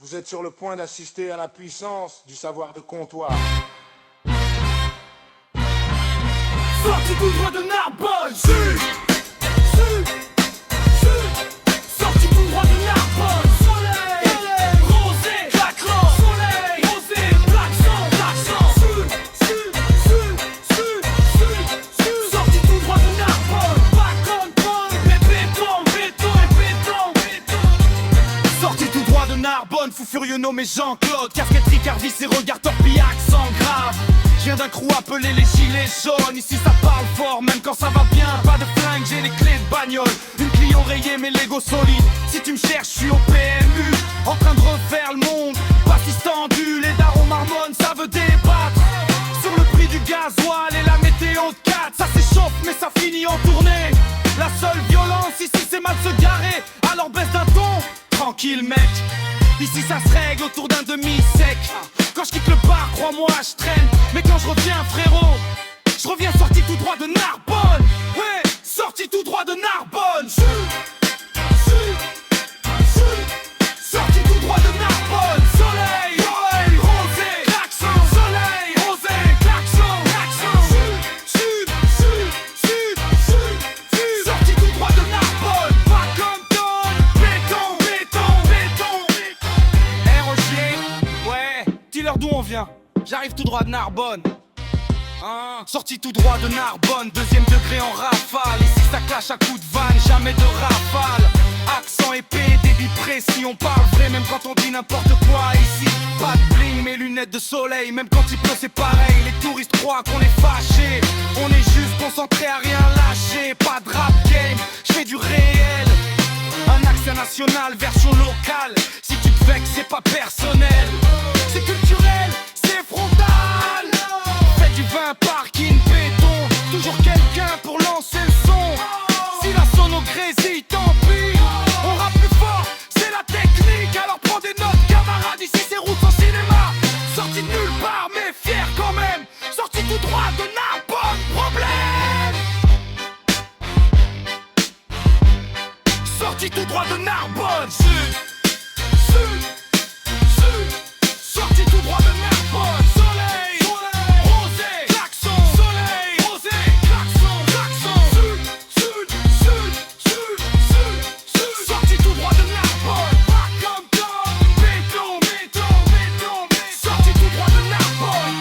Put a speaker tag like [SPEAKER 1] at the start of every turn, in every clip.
[SPEAKER 1] Vous êtes sur le point d'assister à la puissance du savoir de comptoir.
[SPEAKER 2] Sorti tout droit de Narbonne. Sorti tout droit de Narbonne. Soleil, rosé, claquant. Soleil, rosé, plaquant. Sorti tout droit de Narbonne. Pas comme bonne, mais béton. Sorti tout droit de Narbonne, fou furieux nommé Jean-Claude. Casquette Ricardis et regard torpille, accent grave. Je viens d'un crew appelé les gilets jaunes. Ici ça parle fort, même quand ça va bien. Pas de flingue, j'ai les clés de bagnole. Une Clio rayée, mais Lego solide. Si tu me cherches, je suis au PMU. En train de refaire le monde, pas si tendu. Les darons marmonnent, ça veut débattre. Sur le prix du gasoil et la météo de 4. Ça s'échauffe, mais ça finit en tournée. La seule violence ici, c'est mal se garer. Alors baisse d'un ton, tranquille mec. Ici ça se règle autour d'un demi-sec. Quand je quitte le bar, crois-moi, je traîne. Mais quand je reviens, frérot, je reviens sorti tout droit de Narbonne. Ouais, sorti tout droit de Narbonne. Sorti tout droit de Narbonne. Soleil, rosé, klaxon. Soleil, rosé, klaxon. Sorti tout droit de Narbonne. Pas comme tonne, béton. Rocher, ouais, dis-leur d'où on vient. J'arrive tout droit de Narbonne. Sorti tout droit de Narbonne, deuxième degré en rafale. Ici ça clash à coups de vanne, jamais de rafale. Accent épais, débit précis, on parle vrai même quand on dit n'importe quoi. Ici, pas de bling, mais lunettes de soleil. Même quand il pleut c'est pareil, les touristes croient qu'on est fâchés. On est juste concentré à rien lâcher. Pas de rap game, je fais du réel. Un accent national, version locale. Si tu te vexes, c'est pas personnel. C'est culturel, c'est frontal. Fais du vin, parking, béton. Toujours quelqu'un pour lancer le son. Si la sono grésille, tant pis. On rappe plus fort, c'est la technique. Alors prends des notes, camarades, ici c'est route au cinéma. Sorti de nulle part, mais fier quand même. Sorti tout droit de Narbonne, problème. Sorti tout droit de Narbonne. Sorti tout droit de Narbonne. Soleil, rosé, klaxon. Soleil, rosé, klaxon. Sorti tout droit de Narbonne. Pas comme tonne, béton. Sorti tout droit de Narbonne.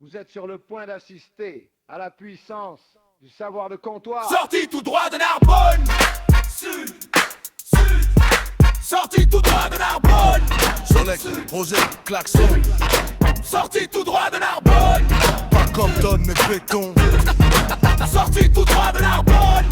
[SPEAKER 1] Vous êtes sur le point d'assister à la puissance du savoir de comptoir.
[SPEAKER 2] Sorti tout droit de Narbonne. Sorti tout droit de Narbonne.
[SPEAKER 3] Soleil, rosé, klaxon.
[SPEAKER 2] Sorti tout droit de Narbonne.
[SPEAKER 3] Pas comme tonne mais béton.
[SPEAKER 2] Sorti tout droit de Narbonne.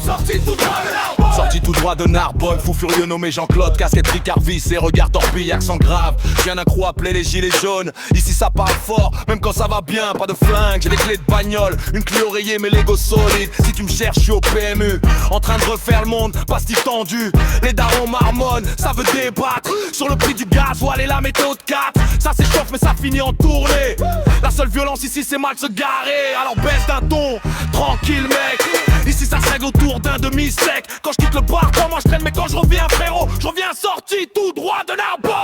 [SPEAKER 2] Sorti tout droit de Narbonne.
[SPEAKER 3] Sorti tout droit de Narbonne, fou furieux nommé Jean-Claude. Casquette Ricardis et regard torpille, accent grave. Je viens d'un crew appelé les gilets jaunes. Ici ça parle fort, même quand ça va bien. Pas de flingue, j'ai les clés de bagnole. Une Clio rayée, mais Lego solide. Si tu me cherches, je suis au PMU. En train de refaire le monde, pas si tendu. Les darons marmonnent, ça veut débattre. Sur le prix du gasoil et la météo de 4. Ça s'échauffe, mais ça finit en tournée. La seule violence ici, c'est mal se garer. Alors baisse d'un ton, tranquille mec. Ici ça se règle autour d'un demi-sec. Quand je quitte le bar, comment je traîne, mais quand je reviens frérot, je reviens sorti tout droit de Narbonne.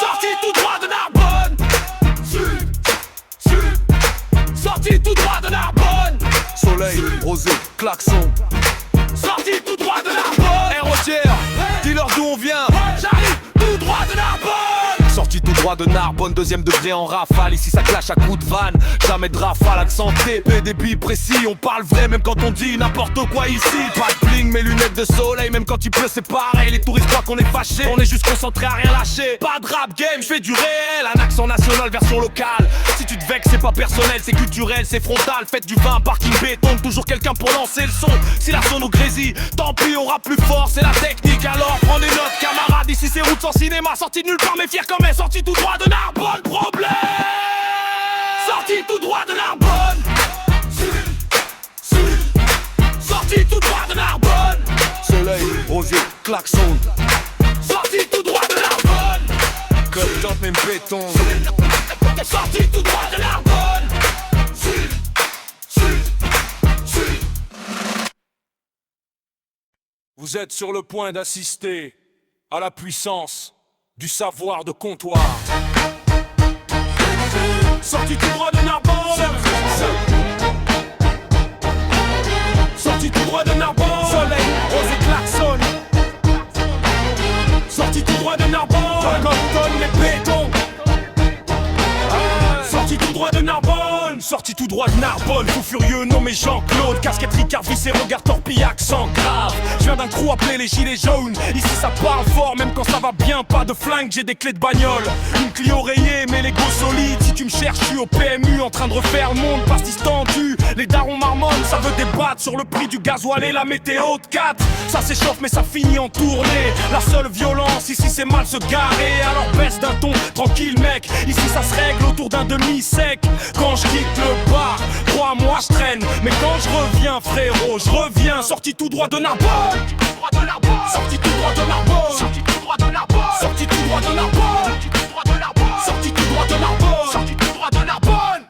[SPEAKER 3] Sorti tout droit de Narbonne. Sorti tout droit de Narbonne. Soleil, rosé, klaxon.
[SPEAKER 2] Sorti tout droit de Narbonne.
[SPEAKER 3] Rocher, dis-leur d'où on vient.
[SPEAKER 2] J'arrive tout droit de Narbonne.
[SPEAKER 3] Sorti tout droit de Narbonne, deuxième degré en rafale. Ici ça clash à coups de vanne, jamais de rafale. Accent épais, débit précis, on parle vrai même quand on dit n'importe quoi ici. Pas de bling, mais lunettes de soleil, même quand il pleut c'est pareil. Les touristes croient qu'on est fâché, on est juste concentré à rien lâcher. Pas de rap game, je fais du réel, un accent national version locale. Si tu te vexes c'est pas personnel, c'est culturel, c'est frontal. Faites du vin, parking béton, toujours quelqu'un pour lancer le son. Si la sono grésille, tant pis on rappe plus fort, c'est la technique. Alors prends des notes camarades, ici c'est route sans cinéma. Sorti de nulle part mais fier comme elle, sorti tout droit de Narbonne, problème.
[SPEAKER 2] Sorti tout droit de Narbonne. Sorti tout droit de Narbonne.
[SPEAKER 3] Soleil, rosier, klaxon.
[SPEAKER 2] Sorti tout droit de Narbonne.
[SPEAKER 3] Cut, top, même béton.
[SPEAKER 2] Sorti tout droit de Narbonne.
[SPEAKER 3] Vous êtes sur le point d'assister à la puissance du savoir de comptoir.
[SPEAKER 2] Sorti tout droit de Narbonne. Sorti tout droit de Narbonne. Soleil, rose et klaxon. Sorti tout droit de Narbonne. Canton les bétons. Sorti tout droit de Narbonne.
[SPEAKER 3] Sorti tout droit de Narbonne, fou furieux nommé Jean-Claude. Casquette Ricard, vissé, regard torpille, accent grave. Je viens d'un crew appelé les gilets jaunes. Ici ça parle fort, même quand ça va bien. Pas de flingue, j'ai des clés de bagnole. Une Clio rayée, mais l'ego solide. Si tu me cherches, je suis au PMU en train de refaire le monde. Pastis tendu, les darons marmonnent. Ça veut débattre sur le prix du gasoil et la météo de 4. Ça s'échauffe mais ça finit en tournée. La seule violence, ici c'est mal se garer. Alors baisse d'un ton, tranquille mec. Ici ça se règle autour d'un demi-sec. Quand je quitte le bar, crois-moi je traîne. Mais quand je reviens frérot, je reviens. Sorti tout droit de Narbonne. Sorti tout droit de Narbonne. Sorti tout droit de Narbonne. Sorti tout droit de Narbonne. Sorti tout droit de Narbonne. Sorti tout droit de Narbonne.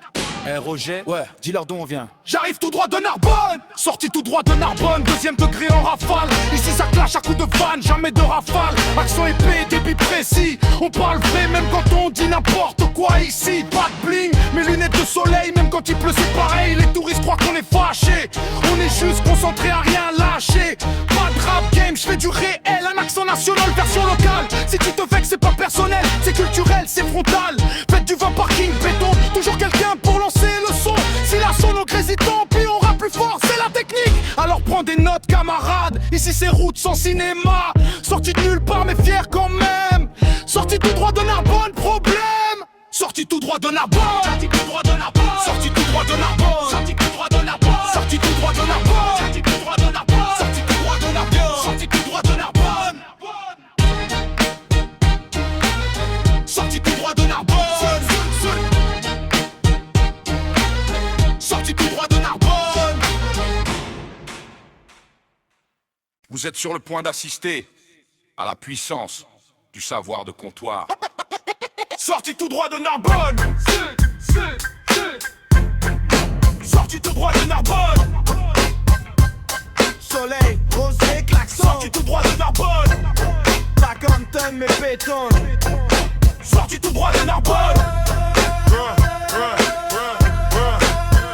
[SPEAKER 3] Eh Roger, ouais, dis-leur d'où on vient.
[SPEAKER 2] J'arrive tout droit de Narbonne. Sorti tout droit de Narbonne, deuxième degré en rafale. Ici ça clash à coups de vanne, jamais de rafale. Accent épais, débit précis. On parle vrai même quand on dit n'importe quoi ici. Pas de bling, mes lunettes de soleil. Même quand il pleut c'est pareil, les touristes croient qu'on est fâchés. On est juste concentré à rien lâcher. Pas de rap game, je fais du réel. Un accent national, version locale. Si tu te vexes c'est pas personnel, c'est culturel, c'est frontal. Faites du vin parking, béton, toujours quelqu'un pour lancer le son. Si la sono grésite, tant pis, on rappe plus fort, c'est la technique. Alors prends des notes camarades, ici c'est route sans cinéma. Sorti de nulle part mais fier quand même. Sorti tout droit de Narbonne, problème. Sorti tout droit de Narbonne. Sorti tout droit de Narbonne. Sorti tout droit de Narbonne. Sorti tout droit de Narbonne. Sorti tout droit de Narbonne. Sorti tout droit de Narbonne. Sorti tout droit de Narbonne. Sorti tout droit de Narbonne. Sorti tout droit de Narbonne. Sorti tout droit de Narbonne.
[SPEAKER 3] Vous êtes sur le point d'assister à la puissance du savoir de comptoir.
[SPEAKER 2] Sorti tout droit de Narbonne. Sorti tout droit de Narbonne.
[SPEAKER 4] Soleil, rosé, klaxon.
[SPEAKER 2] Sorti tout droit de Narbonne.
[SPEAKER 4] La cantonne, mes bétons.
[SPEAKER 2] Sorti tout droit de Narbonne.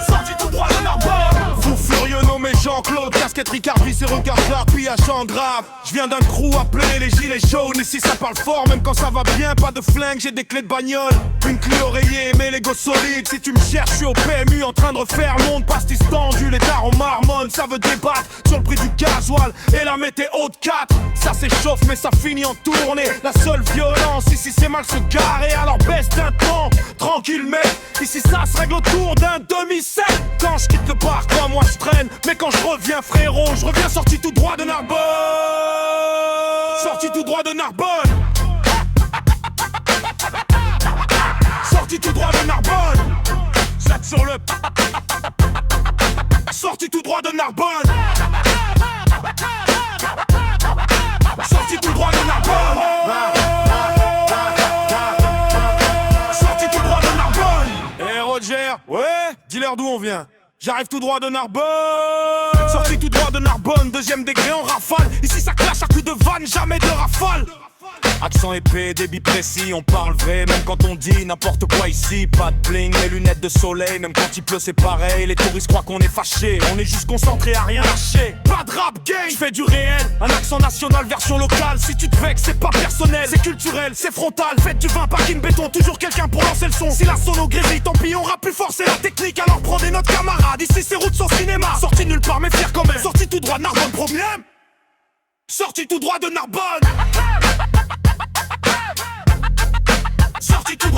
[SPEAKER 2] Sorti tout droit de Narbonne.
[SPEAKER 4] Fou furieux nommé Jean-Claude. Casquette Ricard, vissé, regard harpie à chant grave. Je viens d'un crew appelé les gilets jaunes. Et si ça parle fort, même quand ça va bien. Pas de flingue, j'ai des clés de bagnole. Une Clio rayée, mais l'ego solide. Si tu me cherches, je suis au PMU en train de refaire le monde. Pastis tendu, les darons marmonnent. Ça veut débattre sur le prix du gasoil et la météo de 4. Ça s'échauffe mais ça finit en tournée. La seule violence, ici c'est mal se garer. Alors baisse d'un ton, tranquille mec. Ici ça se règle autour d'un demi-sec. Quand je quitte le bar, crois-moi je traîne. Mais quand je reviens frérot, je reviens sorti tout droit de Narbonne. Sorti tout droit de Narbonne. Sorti tout droit de Narbonne. Jette sur le. Sorti tout droit de Narbonne. Sorti tout droit de Narbonne. Sorti tout droit de Narbonne.
[SPEAKER 2] Eh Roger,
[SPEAKER 4] Ouais, dis-leur d'où on vient. J'arrive tout droit de Narbonne. Sorti tout droit de Narbonne, deuxième degré en rafale. Ici ça clash à coups de vanne, jamais de rafale. Accent épais, débit précis, on parle vrai, même quand on dit n'importe quoi ici. Pas de bling, les lunettes de soleil, même quand il pleut c'est pareil. Les touristes croient qu'on est fâchés, on est juste concentré à rien lâcher. Pas de rap game, je fais du réel, un accent national version locale. Si tu te vexes c'est pas personnel, c'est culturel, c'est frontal. Faites du vin, parking, béton, toujours quelqu'un pour lancer le son. Si la sono grésille, tant pis on rappe plus fort, c'est la technique. Alors prends des notes camarades, ici c'est route sans cinéma. Sorti nulle part mais fier quand même, sorti tout droit de Narbonne, problème. Sorti tout droit de Narbonne. Sorti tout